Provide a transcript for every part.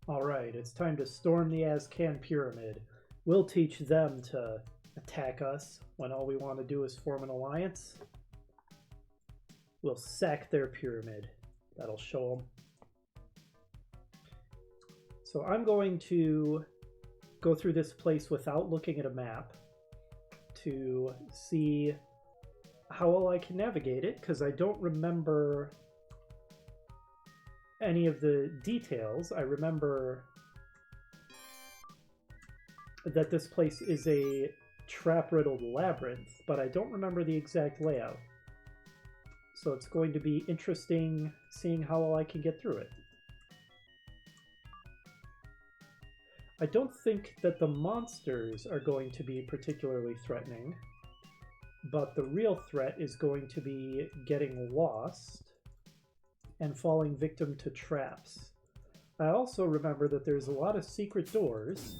Alright, it's time to storm the Ascan Pyramid. We'll teach them to attack us when all we want to do is form an alliance. We'll sack their pyramid. That'll show them. So I'm going to go through this place without looking at a map to see how well I can navigate it, because I don't remember any of the details. I remember that this place is a trap-riddled labyrinth, but I don't remember the exact layout. So it's going to be interesting seeing how well I can get through it. I don't think that the monsters are going to be particularly threatening, but the real threat is going to be getting lost and falling victim to traps. I also remember that there's a lot of secret doors,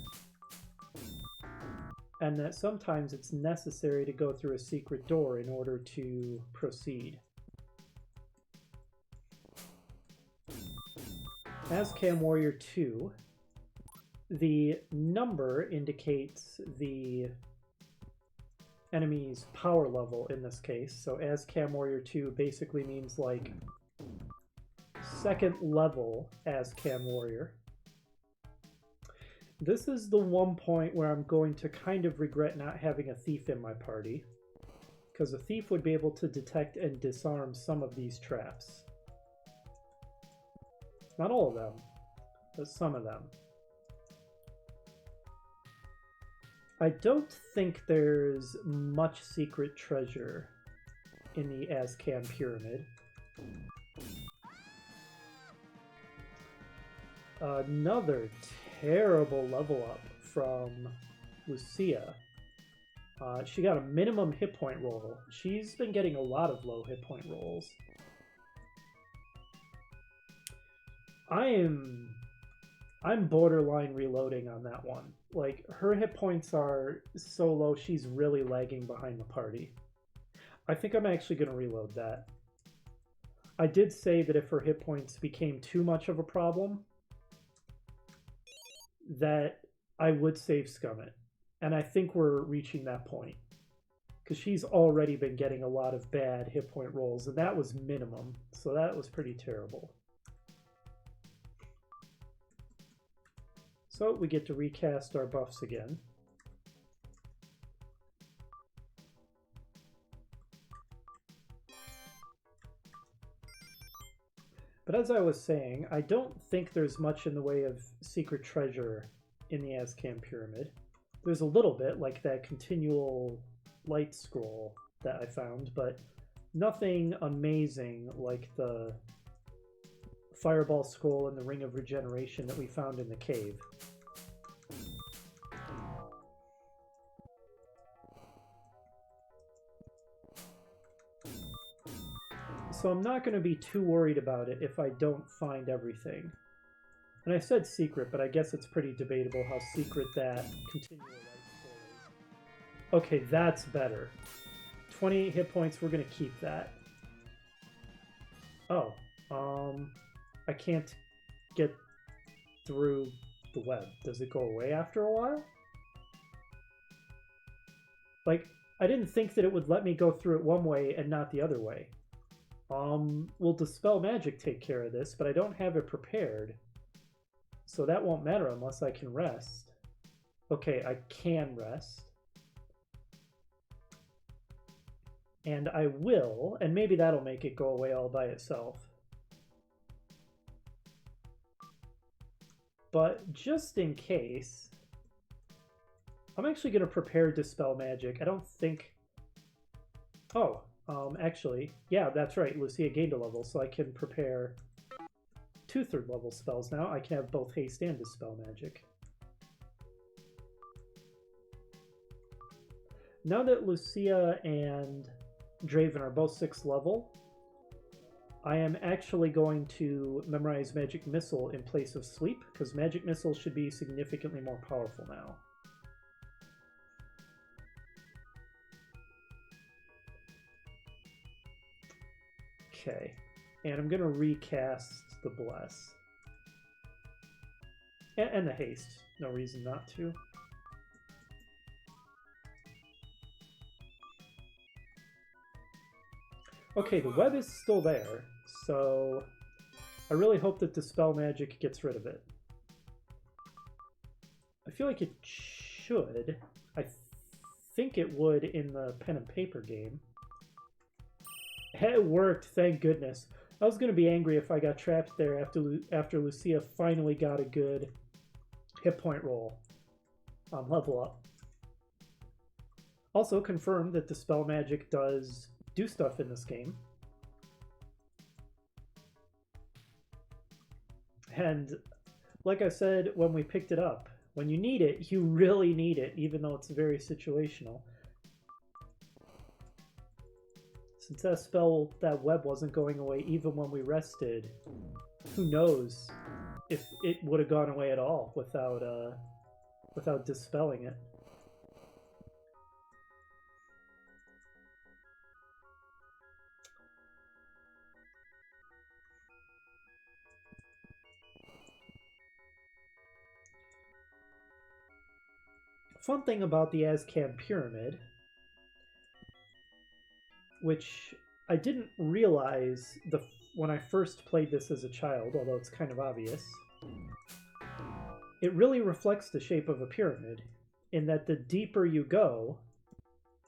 and that sometimes it's necessary to go through a secret door in order to proceed. Ascan Warrior 2, the number indicates the enemy's power level in this case. So Ascan Warrior 2 basically means like second level Ascan Warrior. This is the one point where I'm going to kind of regret not having a thief in my party, because a thief would be able to detect and disarm some of these traps. Not all of them, but some of them. I don't think there's much secret treasure in the Ascan Pyramid. Another terrible level up from Lucia. She got a minimum hit point roll. She's been getting a lot of low hit point rolls. I'm borderline reloading on that one. Like, her hit points are so low, she's really lagging behind the party. I think I'm actually going to reload that. I did say that if her hit points became too much of a problem, that I would save scum it. And I think we're reaching that point. Because she's already been getting a lot of bad hit point rolls, and that was minimum. So that was pretty terrible. So we get to recast our buffs again. But as I was saying, I don't think there's much in the way of secret treasure in the Ascan Pyramid. There's a little bit, like that continual light scroll that I found, but nothing amazing like the fireball scroll and the ring of regeneration that we found in the cave. So I'm not going to be too worried about it if I don't find everything. And I said secret, but I guess it's pretty debatable how secret that continual light scroll is. Okay, that's better. 28 hit points, we're going to keep that. Oh, I can't get through the web. Does it go away after a while? Like, I didn't think that it would let me go through it one way and not the other way. Will Dispel Magic take care of this, but I don't have it prepared. So that won't matter unless I can rest. Okay, I can rest. And I will, and maybe that'll make it go away all by itself. But just in case, I'm actually going to prepare Dispel Magic. I don't think... Oh, actually, yeah, that's right. Lucia gained a level, so I can prepare 2 third-level spells now. I can have both Haste and Dispel Magic. Now that Lucia and Draven are both 6th level, I am actually going to memorize Magic Missile in place of Sleep, because Magic Missile should be significantly more powerful now. Okay, and I'm going to recast the Bless. And the haste. No reason not to. Okay, the web is still there, so I really hope that Dispel Magic gets rid of it. I feel like it should. I think it would in the pen and paper game. It worked, thank goodness. I was going to be angry if I got trapped there after Lucia finally got a good hit point roll on level up. Also confirmed that Dispel Magic does do stuff in this game. And like I said when we picked it up, when you need it, you really need it, even though it's very situational. Since that spell, that web wasn't going away even when we rested, who knows if it would have gone away at all without dispelling it. Fun thing about the Ascan Pyramid, which I didn't realize when I first played this as a child, although it's kind of obvious, it really reflects the shape of a pyramid, in that the deeper you go,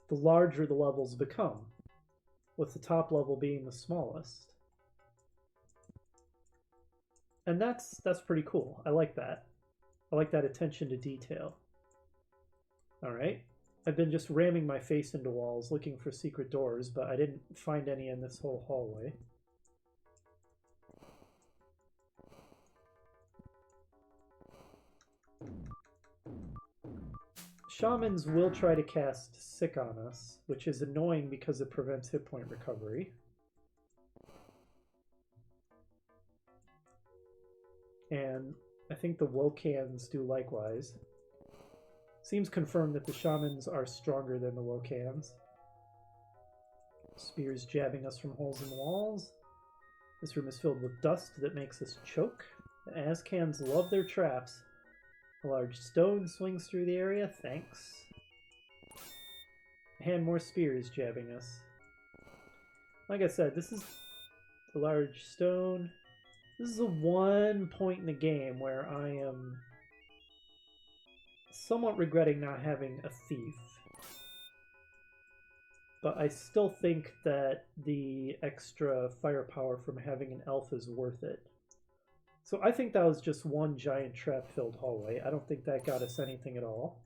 the larger the levels become, with the top level being the smallest. And that's pretty cool. I like that. I like that attention to detail. Alright. I've been just ramming my face into walls looking for secret doors, but I didn't find any in this whole hallway. Shamans will try to cast Sick on us, which is annoying because it prevents hit point recovery. And I think the Wokans do likewise. Seems confirmed that the Shamans are stronger than the Wokans. Spears jabbing us from holes in the walls. This room is filled with dust that makes us choke. The Ascans love their traps. A large stone swings through the area. Thanks. And more spears jabbing us. Like I said, this is the large stone. This is the one point in the game where I am somewhat regretting not having a thief. But I still think that the extra firepower from having an elf is worth it. So I think that was just one giant trap-filled hallway. I don't think that got us anything at all.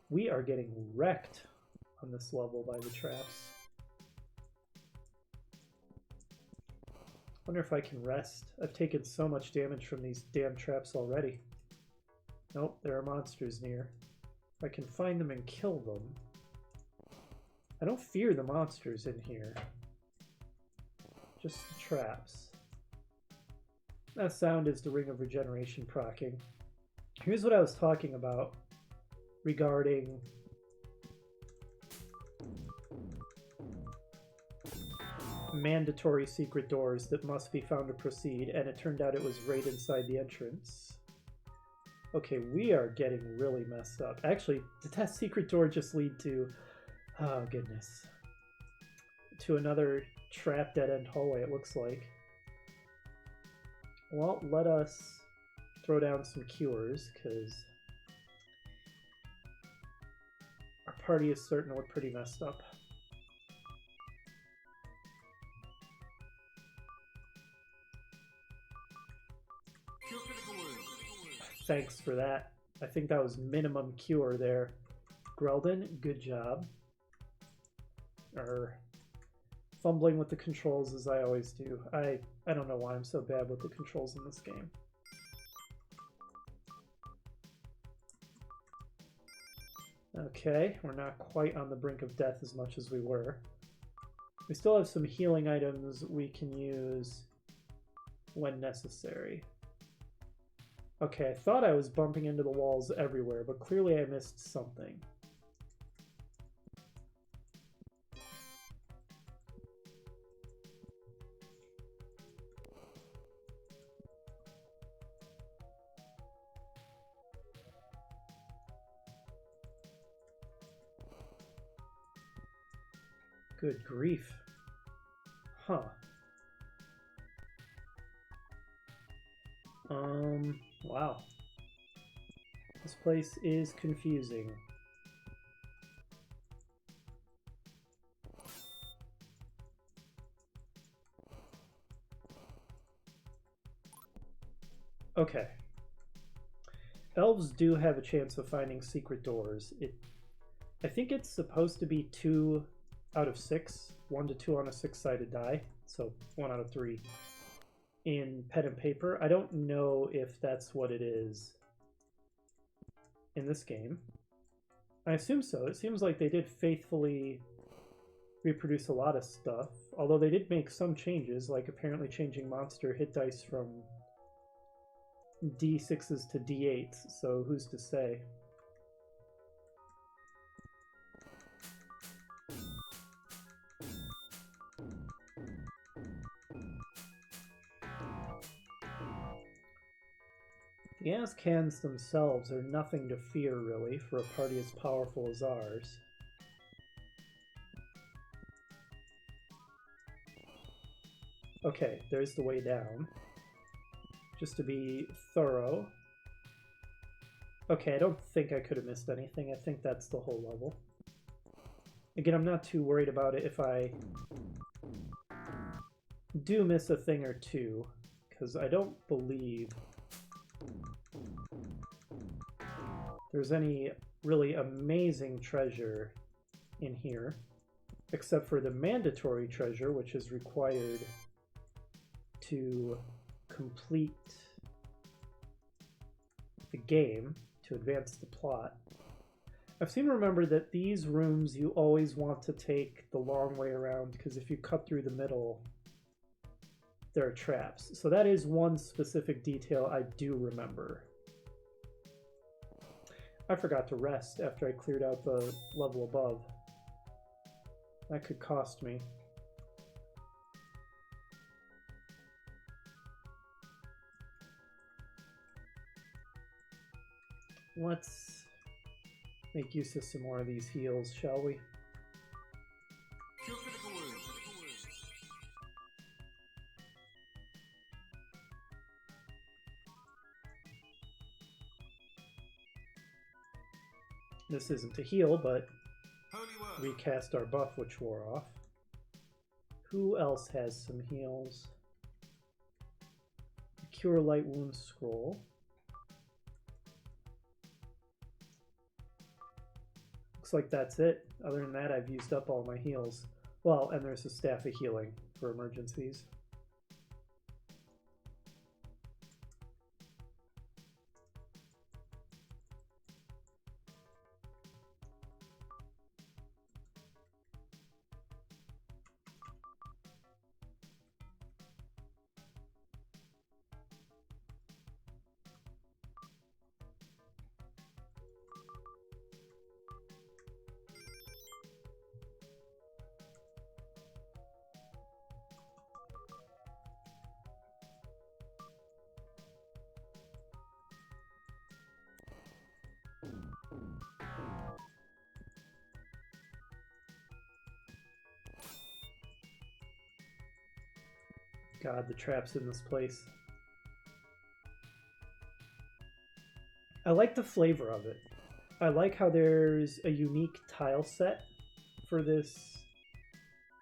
We are getting wrecked on this level by the traps. Wonder if I can rest. I've taken so much damage from these damn traps already. Nope, there are monsters near. If I can find them and kill them. I don't fear the monsters in here. Just the traps. That sound is the Ring of Regeneration proccing. Here's what I was talking about regarding mandatory secret doors that must be found to proceed, and it turned out it was right inside the entrance. Okay, we are getting really messed up. Actually, did that secret door just lead to... oh, goodness. To another trap dead-end hallway, it looks like. Well, let us throw down some cures, because our party is starting to look pretty messed up. Thanks for that. I think that was minimum cure there. Greldon, good job. Fumbling with the controls as I always do. I don't know why I'm so bad with the controls in this game. Okay, we're not quite on the brink of death as much as we were. We still have some healing items we can use when necessary. Okay, I thought I was bumping into the walls everywhere, but clearly I missed something. Good grief. Huh. Wow. This place is confusing. Okay. Elves do have a chance of finding secret doors. I think it's supposed to be 2 out of 6. 1 to 2 on a 6-sided die. So 1 out of 3 in pen and paper. I don't know if that's what it is in this game. I assume so. It seems like they did faithfully reproduce a lot of stuff. Although they did make some changes, like apparently changing monster hit dice from D6s to D8s, so who's to say? The Ascans themselves are nothing to fear, really, for a party as powerful as ours. Okay, there's the way down. Just to be thorough. Okay, I don't think I could have missed anything. I think that's the whole level. Again, I'm not too worried about it if I do miss a thing or two, because I don't believe there's any really amazing treasure in here, except for the mandatory treasure, which is required to complete the game, to advance the plot. I've seemed to remember that these rooms you always want to take the long way around, because if you cut through the middle, there are traps. So that is one specific detail I do remember. I forgot to rest after I cleared out the level above. That could cost me. Let's make use of some more of these heals, shall we? This isn't a heal, but recast our buff, which wore off. Who else has some heals? Cure Light Wound Scroll. Looks like that's it. Other than that, I've used up all my heals. Well, and there's a Staff of Healing for emergencies. God, the traps in this place. I like the flavor of it. I like how there's a unique tile set for this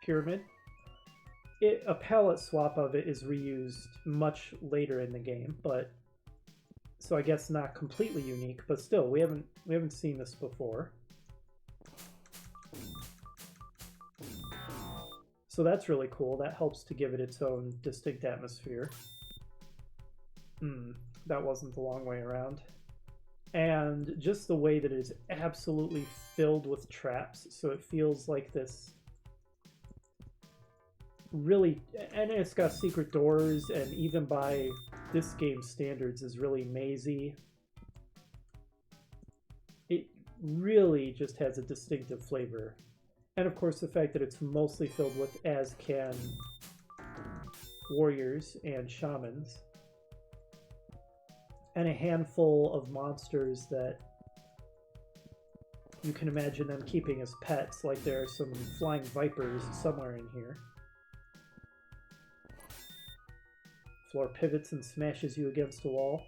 pyramid. A palette swap of it is reused much later in the game, but so I guess not completely unique, but still we haven't seen this before. So that's really cool. That helps to give it its own distinct atmosphere. That wasn't the long way around. And just the way that it is absolutely filled with traps, so it feels like this really, and it's got secret doors, and even by this game's standards is really mazy. It really just has a distinctive flavor. And of course the fact that it's mostly filled with Ascan warriors and shamans. And a handful of monsters that You can imagine them keeping as pets, like there are some flying vipers somewhere in here. Floor pivots and smashes you against a wall.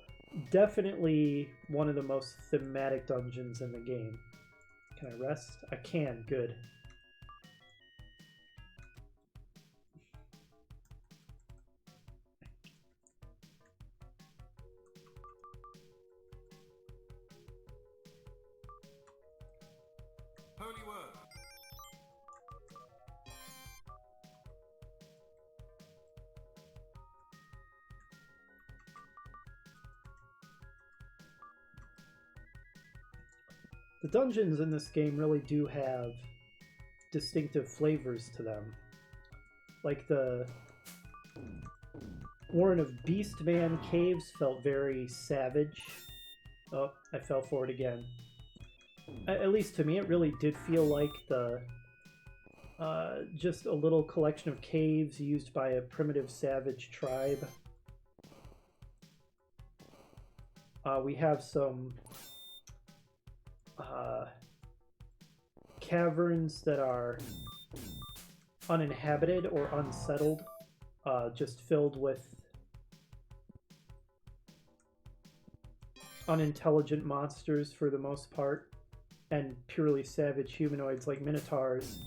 Definitely one of the most thematic dungeons in the game. Can I rest? I can, good. Holy word. The dungeons in this game really do have distinctive flavors to them. Like the Warren of Beastman caves felt very savage. Oh, I fell for it again. At least to me, it really did feel like the just a little collection of caves used by a primitive savage tribe. We have some caverns that are uninhabited or unsettled, just filled with unintelligent monsters for the most part, and purely savage humanoids like minotaurs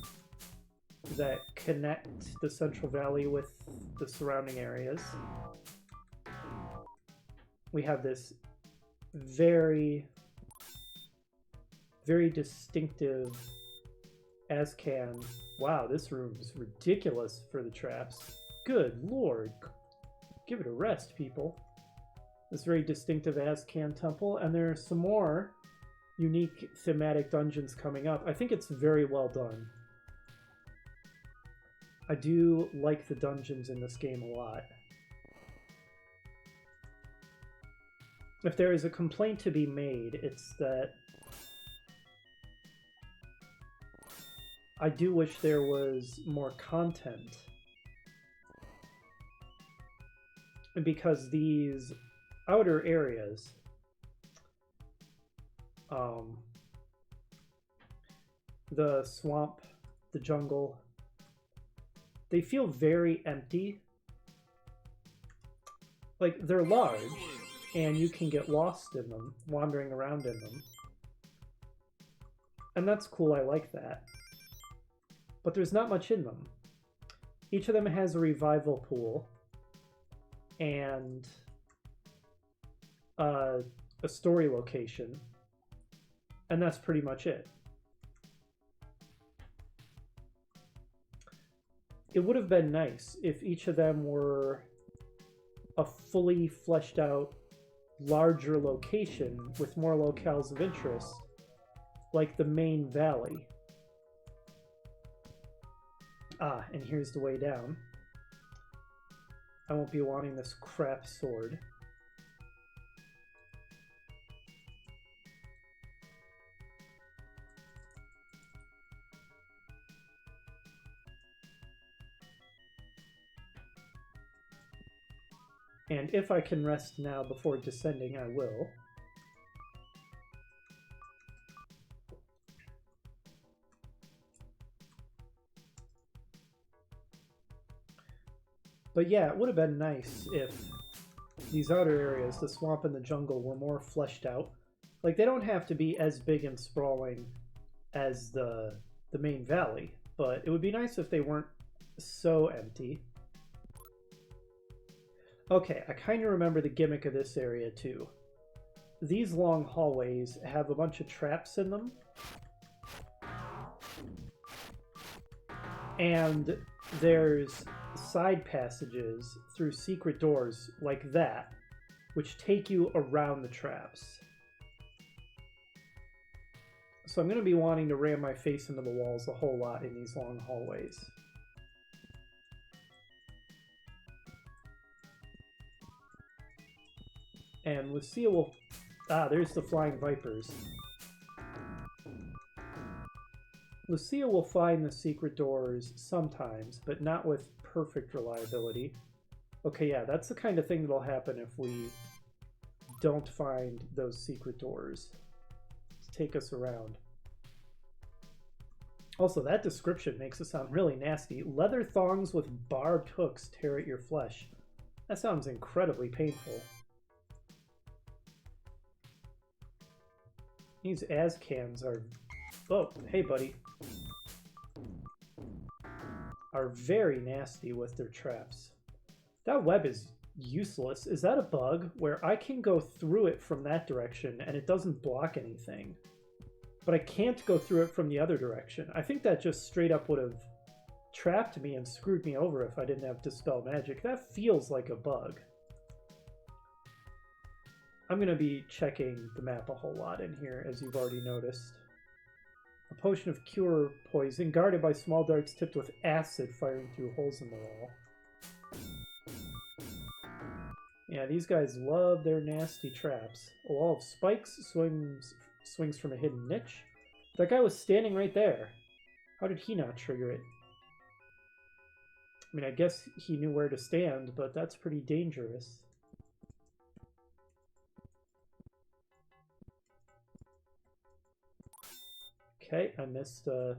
that connect the Central Valley with the surrounding areas. We have this very, very distinctive Ascan. Wow, this room's ridiculous for the traps. Good lord. Give it a rest, people. This very distinctive Ascan temple, and there are some more unique thematic dungeons coming up. I think it's very well done. I do like the dungeons in this game a lot. If there is a complaint to be made, it's that I do wish there was more content. Because these outer areas, the swamp, the jungle, they feel very empty. Like, they're large, and you can get lost in them, wandering around in them. And that's cool, I like that. But there's not much in them. Each of them has a revival pool, and a story location, and that's pretty much it. It would have been nice if each of them were a fully fleshed out, larger location with more locales of interest, like the main valley. Ah, and here's the way down. I won't be wanting this crap sword. And if I can rest now before descending, I will. But yeah, it would have been nice if these outer areas, the swamp and the jungle, were more fleshed out. Like, they don't have to be as big and sprawling as the main valley, but it would be nice if they weren't so empty. Okay, I kind of remember the gimmick of this area too. These long hallways have a bunch of traps in them. And there's side passages through secret doors like that, which take you around the traps. So I'm going to be wanting to ram my face into the walls a whole lot in these long hallways. And Lucia will... Ah, there's the flying vipers. Lucia will find the secret doors sometimes, but not with perfect reliability. Okay, yeah, that's the kind of thing that'll happen if we don't find those secret doors to take us around. Also, that description makes it sound really nasty. Leather thongs with barbed hooks tear at your flesh. That sounds incredibly painful. These Ascans are... Oh, hey, buddy. Are very nasty with their traps. That web is useless. Is that a bug where I can go through it from that direction and it doesn't block anything? But I can't go through it from the other direction. I think that just straight up would have trapped me and screwed me over if I didn't have Dispel Magic. That feels like a bug. I'm going to be checking the map a whole lot in here, as you've already noticed. A potion of cure poison, guarded by small darts tipped with acid firing through holes in the wall. Yeah, these guys love their nasty traps. A wall of spikes swings from a hidden niche. That guy was standing right there. How did he not trigger it? I mean, I guess he knew where to stand, but that's pretty dangerous. Okay, I missed a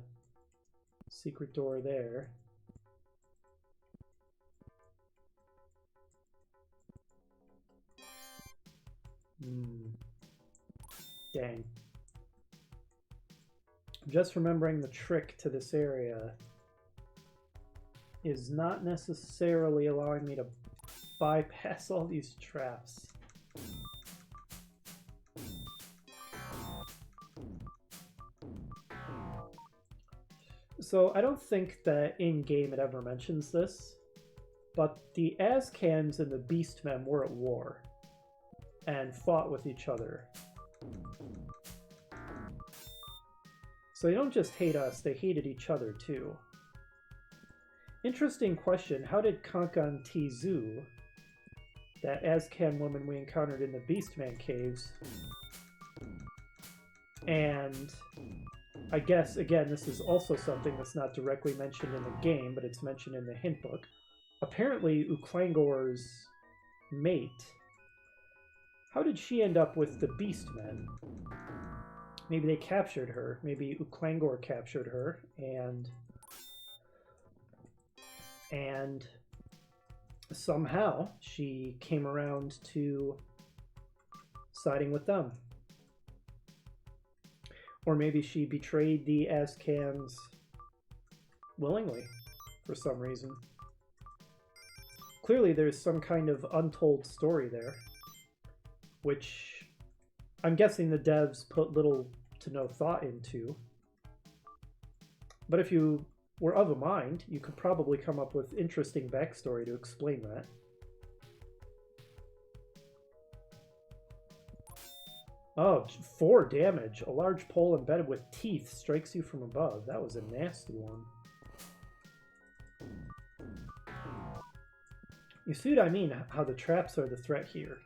secret door there. Dang. Just remembering the trick to this area is not necessarily allowing me to bypass all these traps. So I don't think that in-game it ever mentions this, but the Ascans and the Beastmen were at war and fought with each other. So they don't just hate us, they hated each other too. Interesting question, how did Kankan Tizu, that Ascan woman we encountered in the Beastman caves, and I guess, again, this is also something that's not directly mentioned in the game, but it's mentioned in the hint book. Apparently, Uklangor's mate, how did she end up with the Beastmen? Maybe they captured her. Maybe Uklangor captured her, and somehow she came around to siding with them. Or maybe she betrayed the Ascans willingly for some reason. Clearly there's some kind of untold story there, which I'm guessing the devs put little to no thought into. But if you were of a mind, you could probably come up with interesting backstory to explain that. Oh, 4 damage. A large pole embedded with teeth strikes you from above. That was a nasty one. You see what I mean? How the traps are the threat here.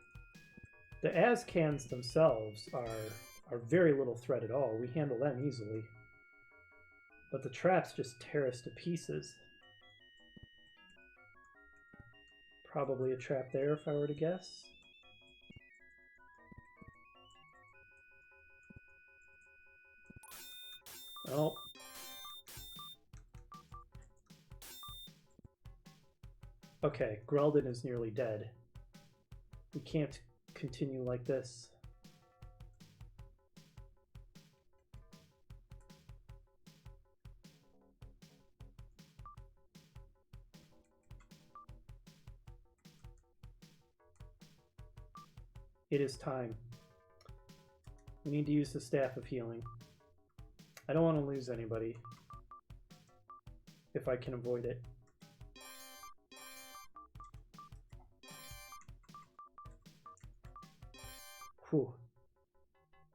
The Ascans themselves are very little threat at all. We handle them easily. But the traps just tear us to pieces. Probably a trap there if I were to guess. Oh. Okay, Grelden is nearly dead. We can't continue like this. It is time. We need to use the Staff of Healing. I don't want to lose anybody if I can avoid it. Whew.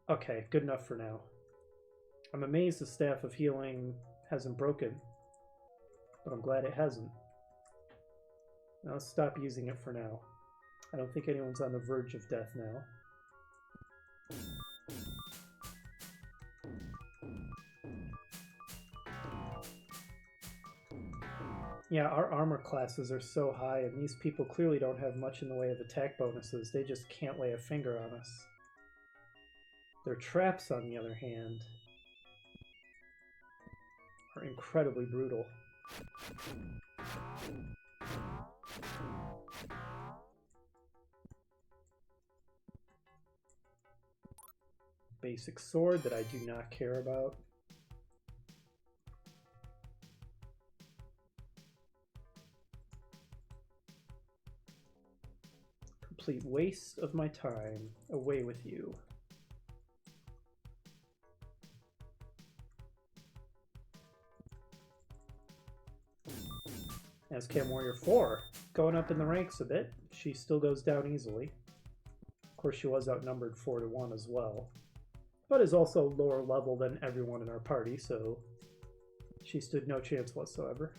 Okay, good enough for now. I'm amazed the Staff of Healing hasn't broken, but I'm glad it hasn't. Now let's stop using it for now. I don't think anyone's on the verge of death now. Yeah, our armor classes are so high, and these people clearly don't have much in the way of attack bonuses. They just can't lay a finger on us. Their traps, on the other hand, are incredibly brutal. Basic sword that I do not care about. Complete waste of my time. Away with you. Ascan Warrior 4, going up in the ranks a bit. She still goes down easily. Of course, she was outnumbered 4-1 as well, but is also lower level than everyone in our party, so she stood no chance whatsoever.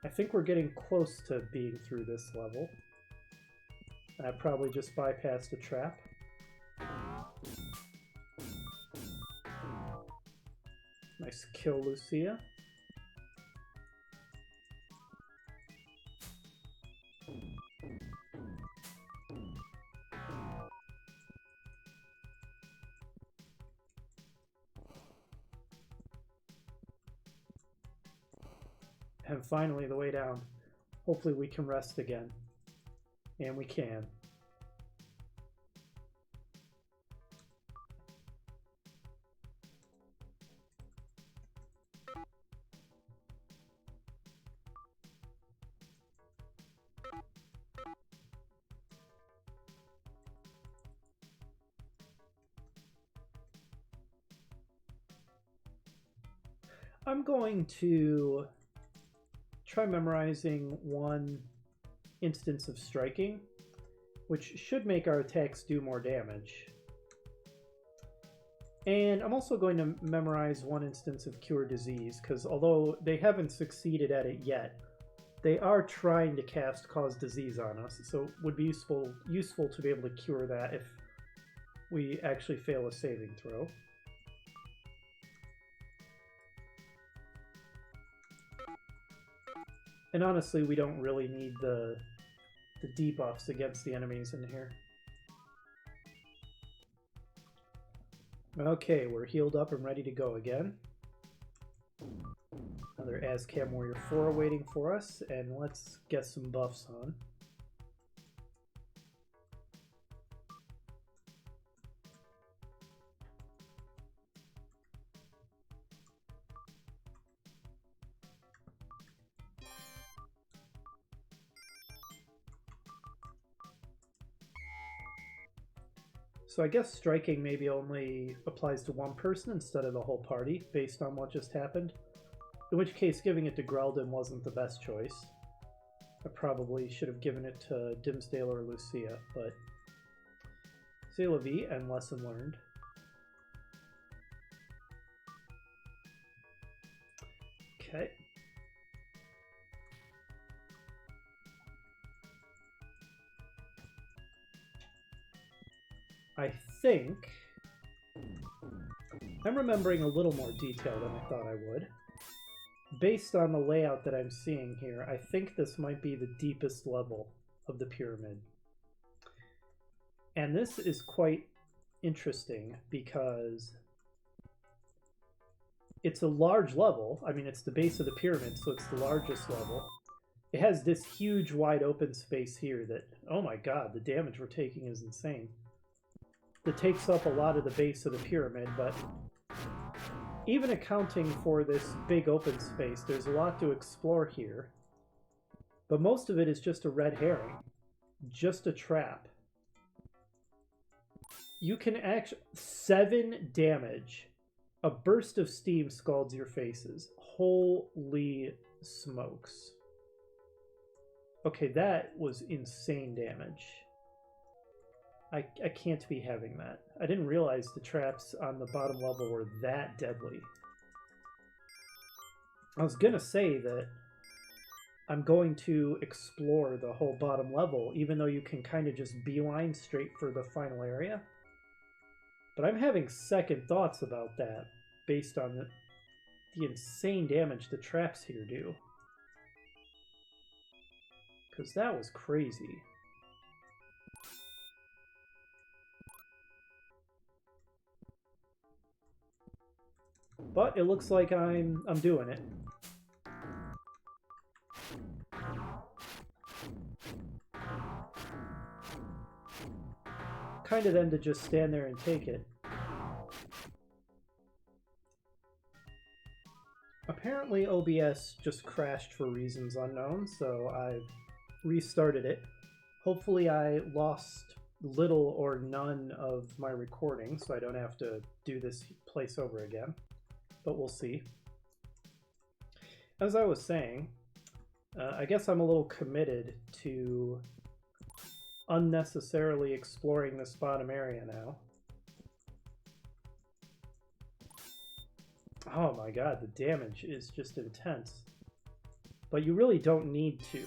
I think we're getting close to being through this level. I probably just bypassed a trap. Nice kill, Lucia. And finally, the way down. Hopefully we can rest again. And we can. I'm going to try memorizing one instance of striking, which should make our attacks do more damage. And I'm also going to memorize one instance of Cure Disease, because although they haven't succeeded at it yet, they are trying to cast Cause Disease on us, so it would be useful to be able to cure that if we actually fail a saving throw. And honestly, we don't really need the debuffs against the enemies in here. Okay, we're healed up and ready to go again. Another Ascan Warrior 4 waiting for us, and let's get some buffs on. So I guess striking maybe only applies to one person instead of the whole party, based on what just happened. In which case, giving it to Grelden wasn't the best choice. I probably should have given it to Dimsdale or Lucia, but c'est la vie and lesson learned. Okay. I think I'm remembering a little more detail than I thought I would. Based on the layout that I'm seeing here, I think this might be the deepest level of the pyramid. And this is quite interesting because it's a large level. I mean, it's the base of the pyramid, so it's the largest level. It has this huge wide open space here that, oh my god, the damage we're taking is insane. That takes up a lot of the base of the pyramid, but even accounting for this big open space, there's a lot to explore here. But most of it is just a red herring. Just a trap. You can actually... 7 damage. A burst of steam scalds your faces. Holy smokes. Okay, that was insane damage. I can't be having that. I didn't realize the traps on the bottom level were that deadly. I was gonna say that I'm going to explore the whole bottom level, even though you can kind of just beeline straight for the final area. But I'm having second thoughts about that based on the insane damage the traps here do. Because that was crazy. But it looks like I'm doing it. Kind of then to just stand there and take it. Apparently OBS just crashed for reasons unknown, so I've restarted it. Hopefully I lost little or none of my recording, so I don't have to do this place over again. But we'll see. As I was saying, I guess I'm a little committed to unnecessarily exploring this bottom area now. Oh my god, the damage is just intense. But you really don't need to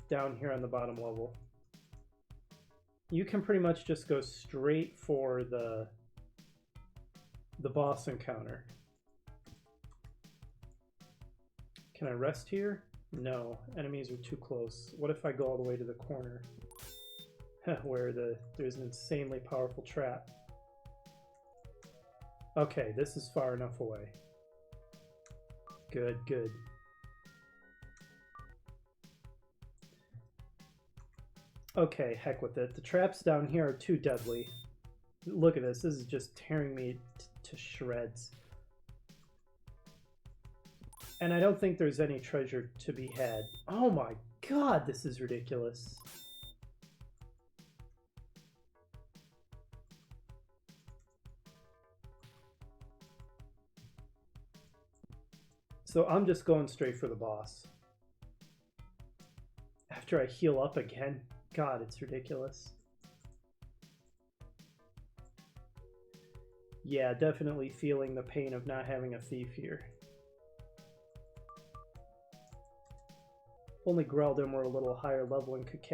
down here on the bottom level. You can pretty much just go straight for the boss encounter. Can I rest here? No, enemies are too close. What if I go all the way to the corner? Where there's an insanely powerful trap. Okay, this is far enough away. Good, good. Okay, heck with it. The traps down here are too deadly. Look at this. This is just tearing me to shreds. And I don't think there's any treasure to be had. Oh my god, this is ridiculous. So I'm just going straight for the boss. After I heal up again. God, it's ridiculous. Yeah, definitely feeling the pain of not having a thief here. If only Grelden were a little higher level and could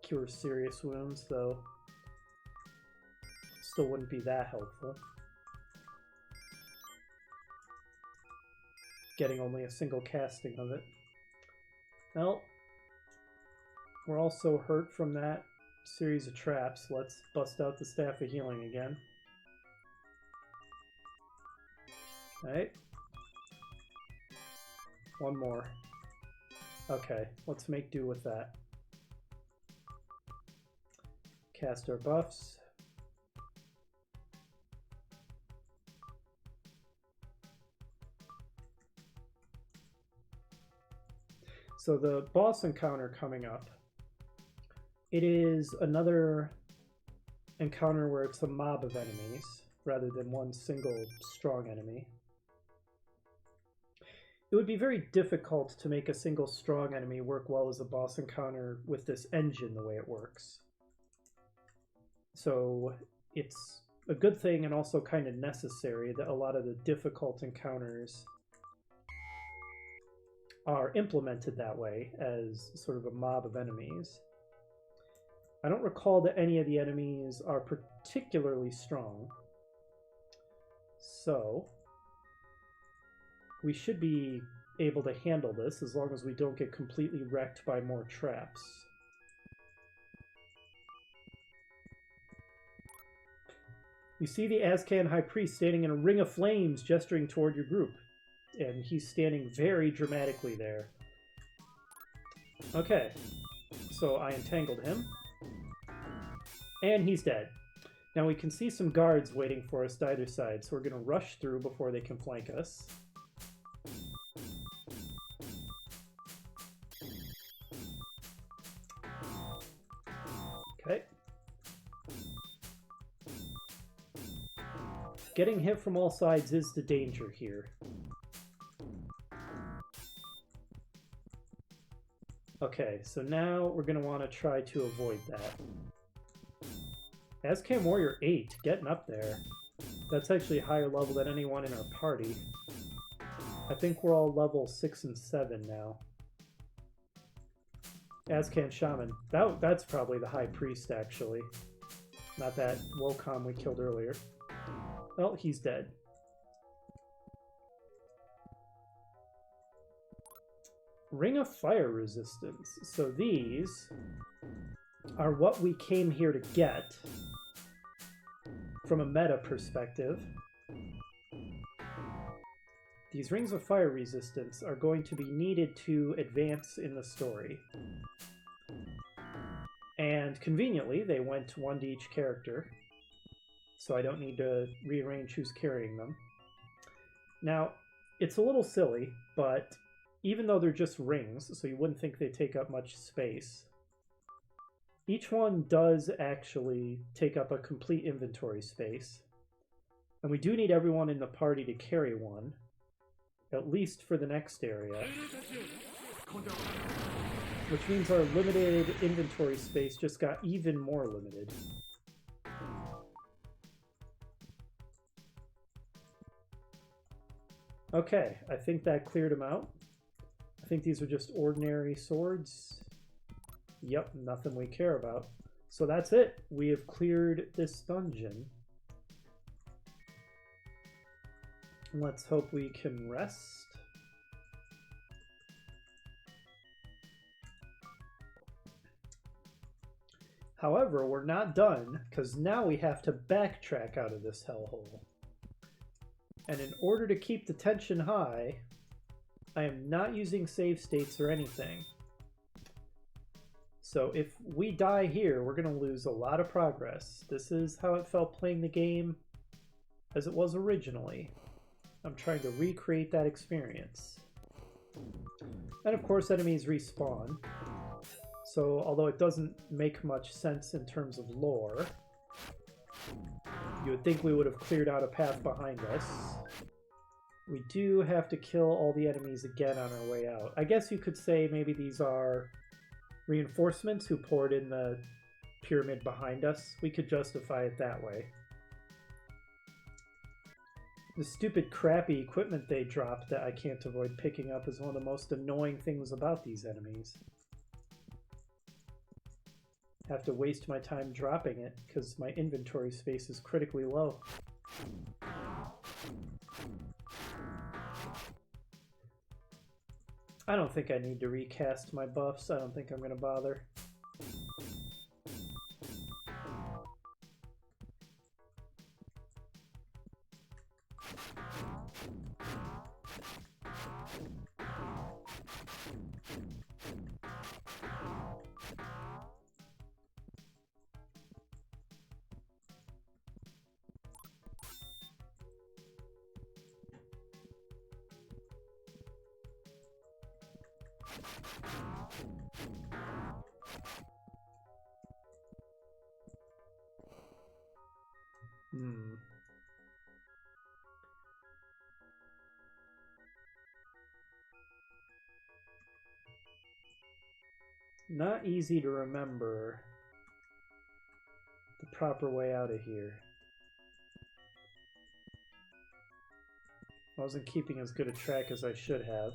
cure serious wounds, though still wouldn't be that helpful. Getting only a single casting of it. Well, we're also hurt from that series of traps. Let's bust out the Staff of Healing again. Alright. One more. Okay, let's make do with that. Cast our buffs. So the boss encounter coming up, it is another encounter where it's a mob of enemies rather than one single strong enemy. It would be very difficult to make a single strong enemy work well as a boss encounter with this engine the way it works. So it's a good thing and also kind of necessary that a lot of the difficult encounters are implemented that way as sort of a mob of enemies. I don't recall that any of the enemies are particularly strong, so we should be able to handle this as long as we don't get completely wrecked by more traps. You see the Ascan High Priest standing in a ring of flames gesturing toward your group. And he's standing very dramatically there. Okay, so I entangled him. And he's dead. Now we can see some guards waiting for us to either side, so we're going to rush through before they can flank us. Okay. Getting hit from all sides is the danger here. Okay, so now we're going to want to try to avoid that. Ascan Warrior 8, getting up there. That's actually higher level than anyone in our party. I think we're all level 6 and 7 now. Ascan Shaman. That's probably the High Priest, actually. Not that Wokam we killed earlier. Well, he's dead. Ring of Fire resistance. So these are what we came here to get from a meta perspective. These Rings of Fire resistance are going to be needed to advance in the story. And conveniently, they went one to each character, so I don't need to rearrange who's carrying them. Now, it's a little silly, but even though they're just rings, so you wouldn't think they take up much space, each one does actually take up a complete inventory space. And we do need everyone in the party to carry one, at least for the next area. Which means our limited inventory space just got even more limited. Okay, I think that cleared them out. I think these are just ordinary swords. Yep, nothing we care about. So that's it. We have cleared this dungeon. Let's hope we can rest. However, we're not done, because now we have to backtrack out of this hellhole. And in order to keep the tension high, I am not using save states or anything. So if we die here, we're going to lose a lot of progress. This is how it felt playing the game as it was originally. I'm trying to recreate that experience. And of course, enemies respawn. So although it doesn't make much sense in terms of lore, you would think we would have cleared out a path behind us. We do have to kill all the enemies again on our way out. I guess you could say maybe these are reinforcements who poured in the pyramid behind us. We could justify it that way. The stupid crappy equipment they dropped that I can't avoid picking up is one of the most annoying things about these enemies. Have to waste my time dropping it because my inventory space is critically low. I don't think I need to recast my buffs. I don't think I'm going to bother. Not easy to remember the proper way out of here. I wasn't keeping as good a track as I should have.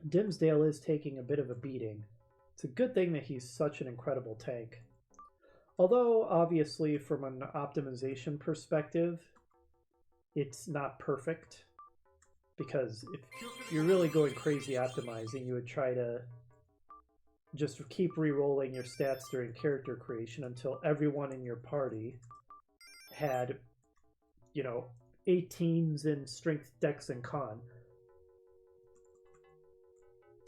Dimsdale is taking a bit of a beating. It's a good thing that he's such an incredible tank. Although, obviously, from an optimization perspective, it's not perfect. Because if you're really going crazy optimizing, you would try to just keep re-rolling your stats during character creation until everyone in your party had, 18s in strength, dex, and con.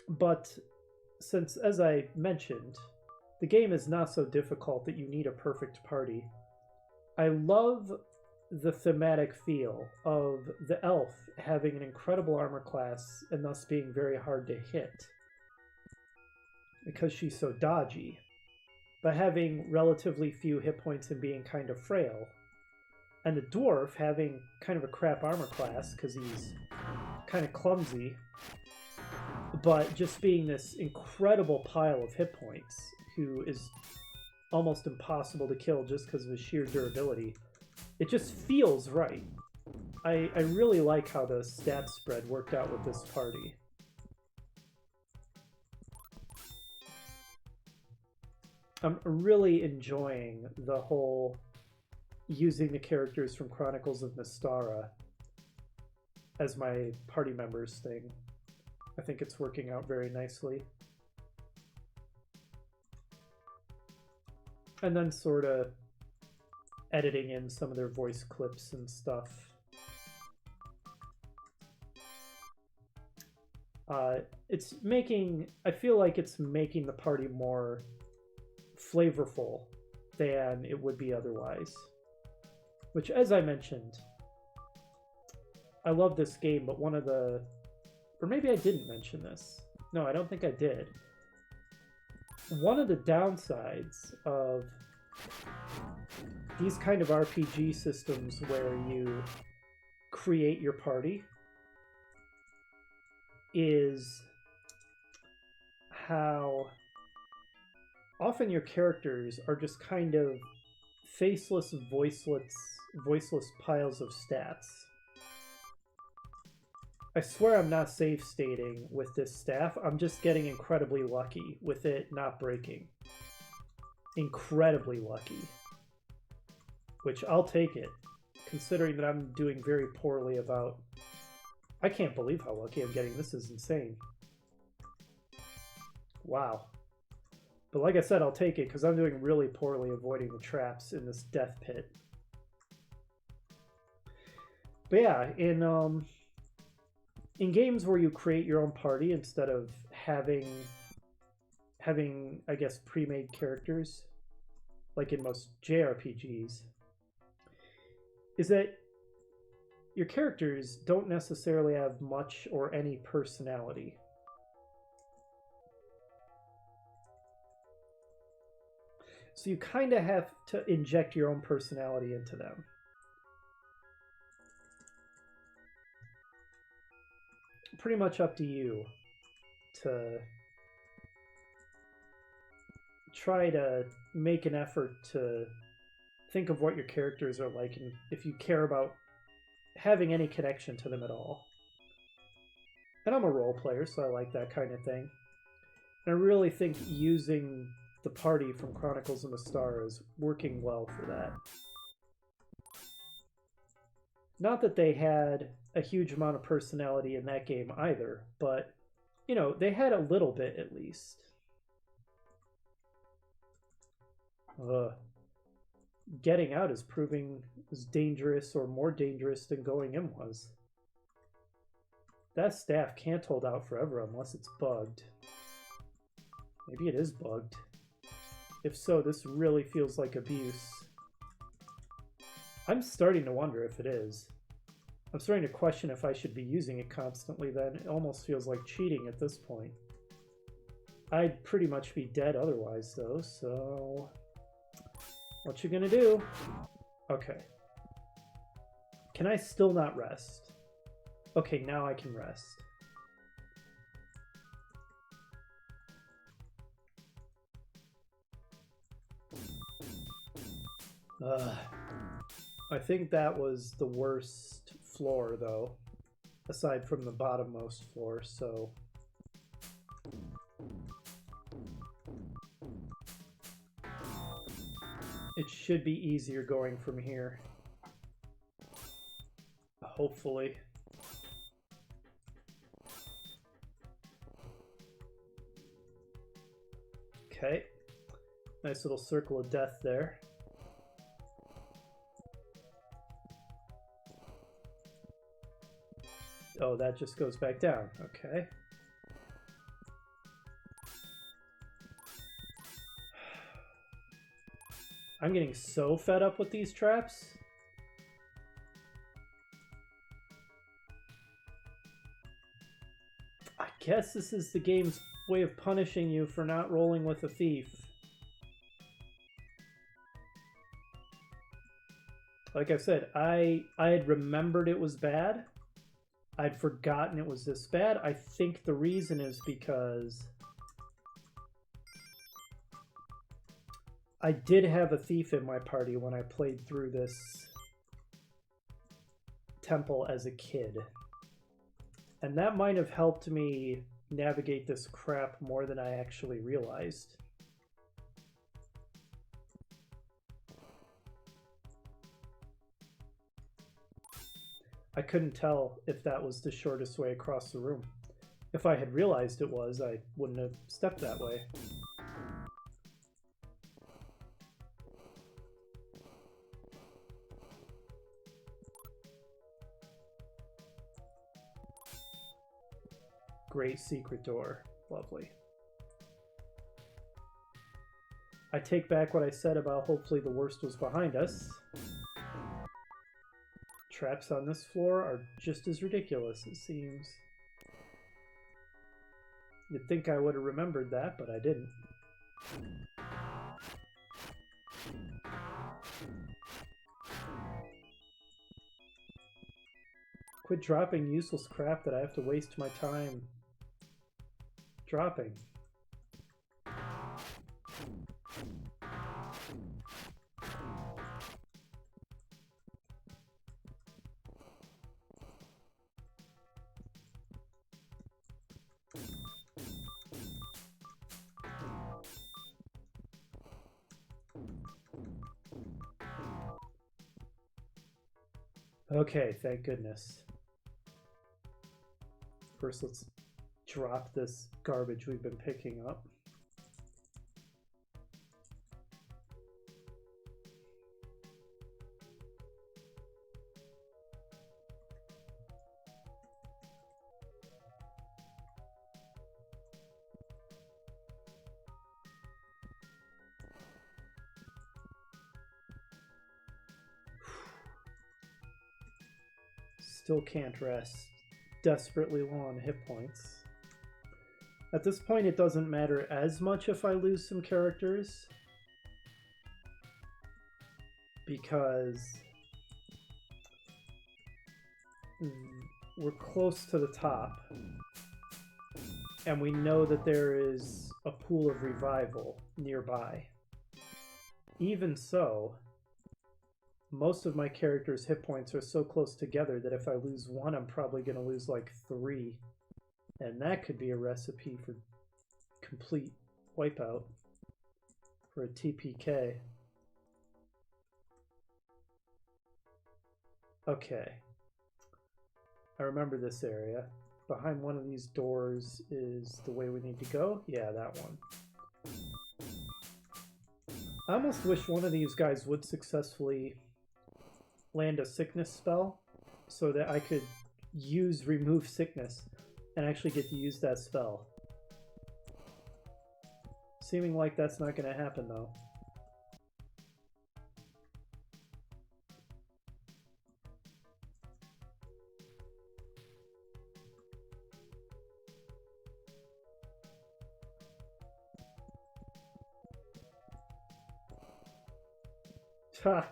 But since, as I mentioned, the game is not so difficult that you need a perfect party, I love the thematic feel of the elf having an incredible armor class and thus being very hard to hit because she's so dodgy, but having relatively few hit points and being kind of frail. And the dwarf having kind of a crap armor class because he's kind of clumsy, but just being this incredible pile of hit points, who is almost impossible to kill just because of his sheer durability. It just feels right. I really like how the stat spread worked out with this party. I'm really enjoying the whole using the characters from Chronicles of Mystara as my party members thing. I think it's working out very nicely. And then sort of editing in some of their voice clips and stuff. It's making, I feel like it's making the party more flavorful than it would be otherwise. Which, as I mentioned, I love this game, but one of the, or maybe I didn't mention this. No, I don't think I did. One of the downsides of these kind of RPG systems where you create your party is how often your characters are just kind of faceless, voiceless piles of stats. I swear I'm not save stating with this staff. I'm just getting incredibly lucky with it not breaking. Incredibly lucky. Which I'll take it, considering that I'm doing very poorly about... I can't believe how lucky I'm getting. This is insane. Wow. But like I said, I'll take it because I'm doing really poorly avoiding the traps in this death pit. But yeah, in games where you create your own party instead of having I guess, pre-made characters, like in most JRPGs, is that your characters don't necessarily have much or any personality. So you kind of have to inject your own personality into them. Pretty much up to you to try to make an effort to think of what your characters are like and if you care about having any connection to them at all. And I'm a role player, so I like that kind of thing. And I really think using the party from Chronicles of Mystara is working well for that. Not that they had a huge amount of personality in that game either, but, you know, they had a little bit at least. Getting out is proving as dangerous or more dangerous than going in was. That staff can't hold out forever unless it's bugged. Maybe it is bugged. If so, this really feels like abuse. I'm starting to wonder if it is. I'm starting to question if I should be using it constantly then. It almost feels like cheating at this point. I'd pretty much be dead otherwise though, so... What you gonna do? Okay. Can I still not rest? Okay, now I can rest. I think that was the worst floor, though, aside from the bottommost floor, so... It should be easier going from here. Hopefully. Okay. Nice little circle of death there. Oh, that just goes back down. Okay. I'm getting so fed up with these traps. I guess this is the game's way of punishing you for not rolling with a thief. Like I said, I had remembered it was bad. I'd forgotten it was this bad. I think the reason is because I did have a thief in my party when I played through this temple as a kid. And that might have helped me navigate this crap more than I actually realized. I couldn't tell if that was the shortest way across the room. If I had realized it was, I wouldn't have stepped that way. Great secret door. Lovely. I take back what I said about hopefully the worst was behind us. Traps on this floor are just as ridiculous, it seems. You'd think I would have remembered that, but I didn't. Quit dropping useless crap that I have to waste my time dropping. Okay, thank goodness. First, let's drop this garbage we've been picking up. Still can't rest. Desperately low on hit points. At this point, it doesn't matter as much if I lose some characters, because we're close to the top, and we know that there is a pool of revival nearby. Even so, most of my characters' hit points are so close together that if I lose one, I'm probably going to lose like 3. And that could be a recipe for complete wipeout for a TPK. Okay. I remember this area. Behind one of these doors is the way we need to go. Yeah, that one. I almost wish one of these guys would successfully land a sickness spell so that I could use remove sickness and actually get to use that spell. Seeming like that's not going to happen though. Ha!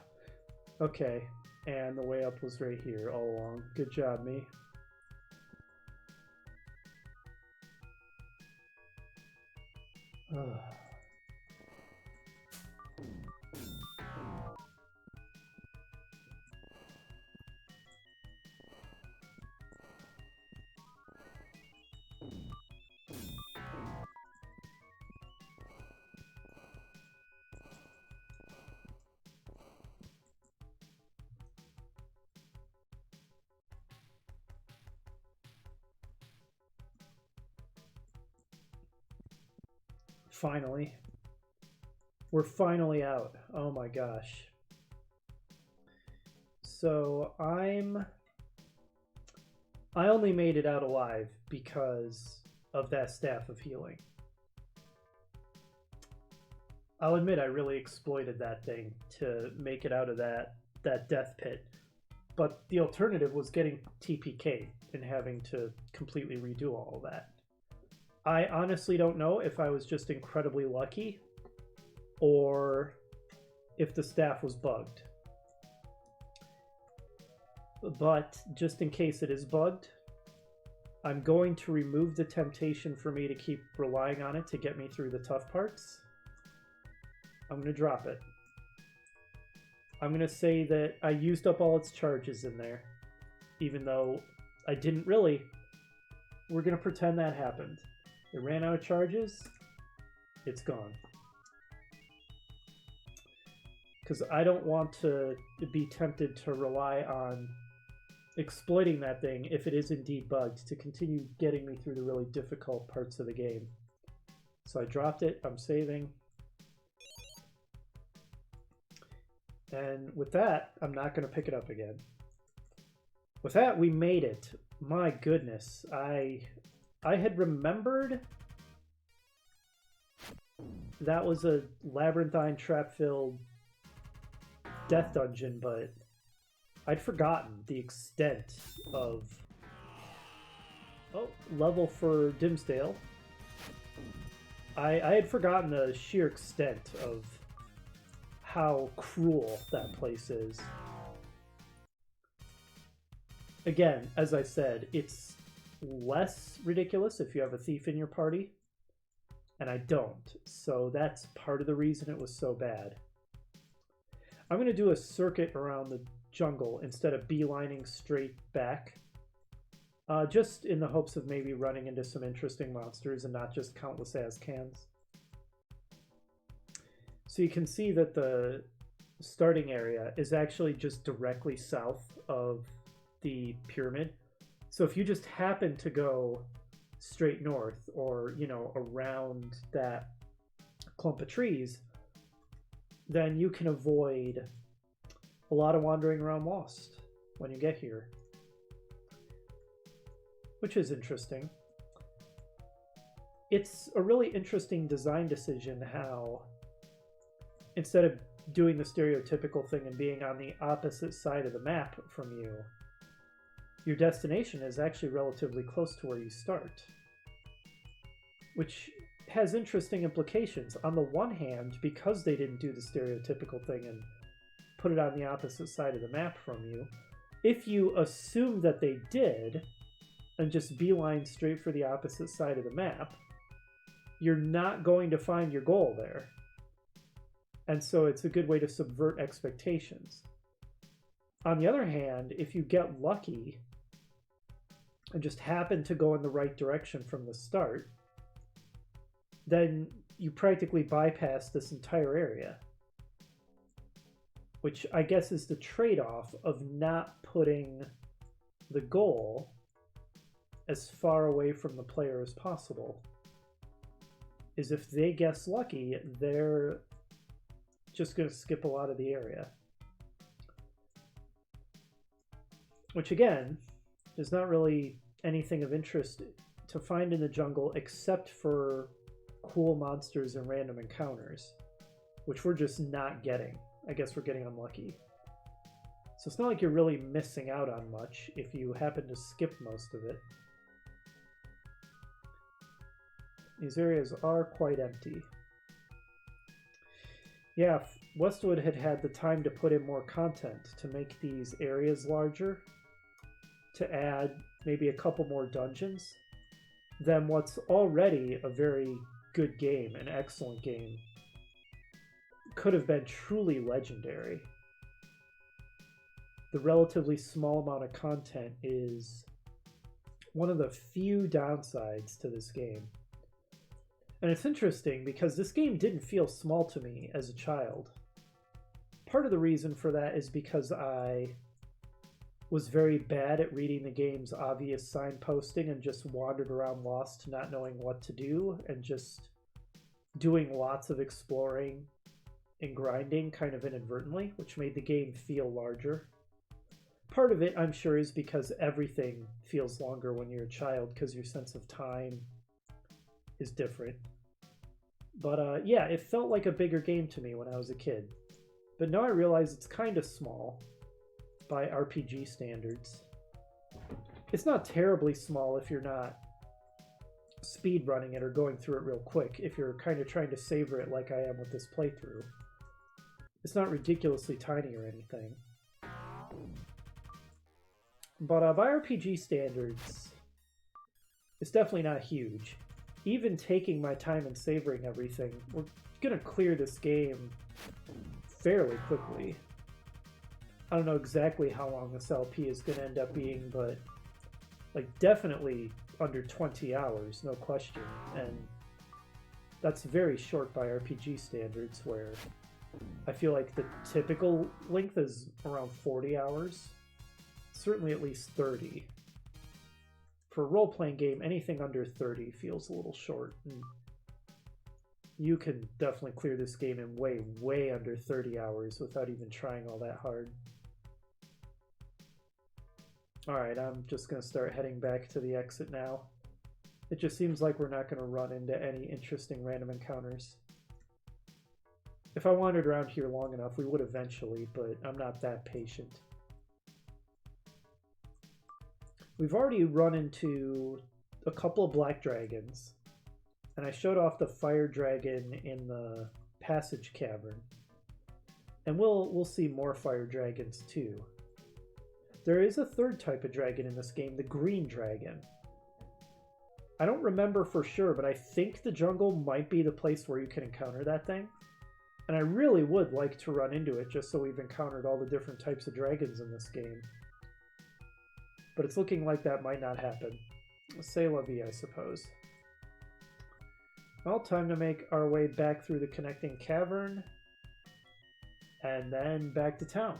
Okay. And the way up was right here all along. Good job, me. Ugh. Finally. We're finally out. Oh my gosh. So I only made it out alive because of that staff of healing. I'll admit I really exploited that thing to make it out of that death pit. But the alternative was getting TPK'd and having to completely redo all of that. I honestly don't know if I was just incredibly lucky or if the staff was bugged. But just in case it is bugged, I'm going to remove the temptation for me to keep relying on it to get me through the tough parts. I'm going to drop it. I'm going to say that I used up all its charges in there. even though I didn't really. We're going to pretend that happened. It ran out of charges. It's gone. Because I don't want to be tempted to rely on exploiting that thing, if it is indeed bugged, to continue getting me through the really difficult parts of the game. So I dropped it. I'm saving. And with that, I'm not going to pick it up again. With that, we made it. My goodness. I had remembered that was a labyrinthine trap-filled death dungeon, but I'd forgotten the extent of... Oh, level for Dimsdale. I had forgotten the sheer extent of how cruel that place is. Again, as I said, it's less ridiculous if you have a thief in your party, and I don't. So that's part of the reason it was so bad. I'm going to do a circuit around the jungle instead of beelining straight back, just in the hopes of maybe running into some interesting monsters and not just countless Ascans. So you can see that the starting area is actually just directly south of the pyramid. So if you just happen to go straight north, or, you know, around that clump of trees, then you can avoid a lot of wandering around lost when you get here. Which is interesting. It's a really interesting design decision how, instead of doing the stereotypical thing and being on the opposite side of the map from you, your destination is actually relatively close to where you start. Which has interesting implications. On the one hand, because they didn't do the stereotypical thing and put it on the opposite side of the map from you, if you assume that they did, and just beeline straight for the opposite side of the map, you're not going to find your goal there. And so it's a good way to subvert expectations. On the other hand, if you get lucky and just happen to go in the right direction from the start, then you practically bypass this entire area. Which I guess is the trade-off of not putting the goal as far away from the player as possible. Is if they guess lucky, they're just going to skip a lot of the area. Which again, is not really anything of interest to find in the jungle except for cool monsters and random encounters, which we're just not getting. I guess we're getting unlucky. So it's not like you're really missing out on much if you happen to skip most of it. These areas are quite empty. Yeah, Westwood had the time to put in more content to make these areas larger, to add maybe a couple more dungeons, than what's already a very good game, an excellent game. Could have been truly legendary. The relatively small amount of content is one of the few downsides to this game. And it's interesting because this game didn't feel small to me as a child. Part of the reason for that is because I was very bad at reading the game's obvious signposting and just wandered around lost, not knowing what to do, and just doing lots of exploring and grinding kind of inadvertently, which made the game feel larger. Part of it, I'm sure, is because everything feels longer when you're a child because your sense of time is different. But yeah, it felt like a bigger game to me when I was a kid. But now I realize it's kind of small by RPG standards. It's not terribly small if you're not speed running it or going through it real quick, if you're kind of trying to savor it like I am with this playthrough. It's not ridiculously tiny or anything. But by RPG standards, it's definitely not huge. Even taking my time and savoring everything, we're going to clear this game fairly quickly. I don't know exactly how long this LP is going to end up being, but like definitely under 20 hours, no question. And that's very short by RPG standards, where I feel like the typical length is around 40 hours. Certainly at least 30. For a role-playing game, anything under 30 feels a little short. And you can definitely clear this game in way, way under 30 hours without even trying all that hard. Alright, I'm just going to start heading back to the exit now. It just seems like we're not going to run into any interesting random encounters. If I wandered around here long enough, we would eventually, but I'm not that patient. We've already run into a couple of black dragons, and I showed off the fire dragon in the passage cavern. And we'll see more fire dragons too. There is a third type of dragon in this game, the green dragon. I don't remember for sure, but I think the jungle might be the place where you can encounter that thing. And I really would like to run into it just so we've encountered all the different types of dragons in this game. But it's looking like that might not happen. C'est la vie, I suppose. Well, time to make our way back through the connecting cavern. And then back to town.